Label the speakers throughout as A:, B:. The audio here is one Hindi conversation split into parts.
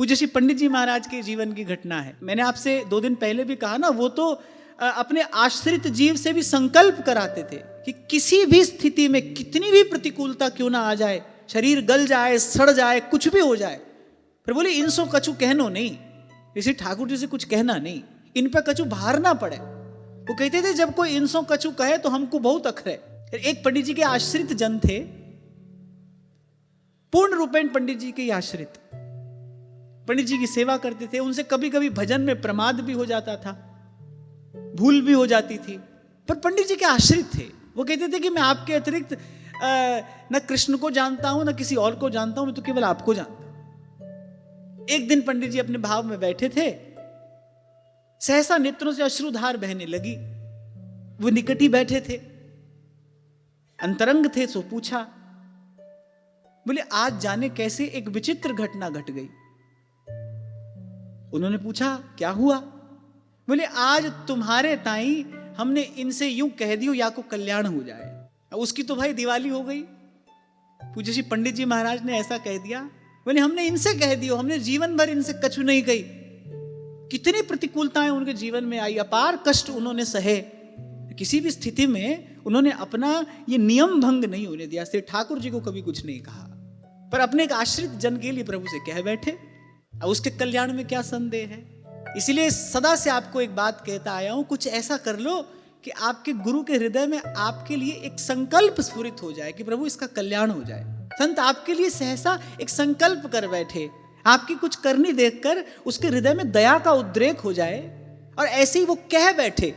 A: पूज्य श्री पंडित जी महाराज के जीवन की घटना है। मैंने आपसे 2 दिन पहले भी कहा ना, वो तो अपने आश्रित जीव से भी संकल्प कराते थे कि किसी भी स्थिति में कितनी भी प्रतिकूलता क्यों ना आ जाए, शरीर गल जाए, सड़ जाए, कुछ भी हो जाए, फिर बोले इनसो कछु कहनो नहीं, इसी ठाकुर जी से कुछ कहना नहीं, इन पर कछु भार ना पड़े। वो कहते थे जब कोई इनसो कछु कहे तो हमको बहुत अखरे। एक पंडित जी के आश्रित जन थे, पूर्ण रूपेण पंडित जी के आश्रित, पंडित जी की सेवा करते थे। उनसे कभी कभी भजन में प्रमाद भी हो जाता था, भूल भी हो जाती थी, पर पंडित जी के आश्रित थे। वो कहते थे कि मैं आपके अतिरिक्त न कृष्ण को जानता हूं न किसी और को जानता हूं, मैं तो केवल आपको जानता हूं। एक दिन पंडित जी अपने भाव में बैठे थे, सहसा नेत्रों से अश्रुधार बहने लगी। वो निकट ही बैठे थे, अंतरंग थे, सो पूछा, बोले आज जाने कैसे एक विचित्र घटना घट गई। उन्होंने पूछा क्या हुआ? बोले आज तुम्हारे ताई हमने इनसे यूं कह दियो या को कल्याण हो जाए। उसकी तो भाई दिवाली हो गई। पूज्य श्री पंडित जी महाराज ने ऐसा कह दिया। बोले हमने इनसे कह दियो, हमने जीवन भर इनसे कछु नहीं कही। कितनी प्रतिकूलताएं उनके जीवन में आई, अपार कष्ट उन्होंने सहे, किसी भी स्थिति में उन्होंने अपना ये नियम भंग नहीं होने दिया। श्री ठाकुर जी को कभी कुछ नहीं कहा, पर अपने एक आश्रित जन के लिए प्रभु से कह बैठे। अब उसके कल्याण में क्या संदेह है। इसलिए सदा से आपको एक बात कहता आया हूं, कुछ ऐसा कर लो कि आपके गुरु के हृदय में आपके लिए एक संकल्प स्फुरित हो जाए कि प्रभु इसका कल्याण हो जाए। संत आपके लिए सहसा एक संकल्प कर बैठे, आपकी कुछ करनी देखकर उसके हृदय में दया का उद्रेक हो जाए, और ऐसे ही वो कह बैठे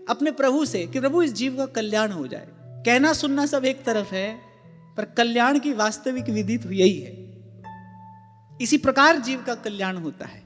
A: अपने प्रभु से कि प्रभु इस जीव का कल्याण हो जाए। कहना सुनना सब एक तरफ है, पर कल्याण की वास्तविक विधि तो यही है। इसी प्रकार जीव का कल्याण होता है।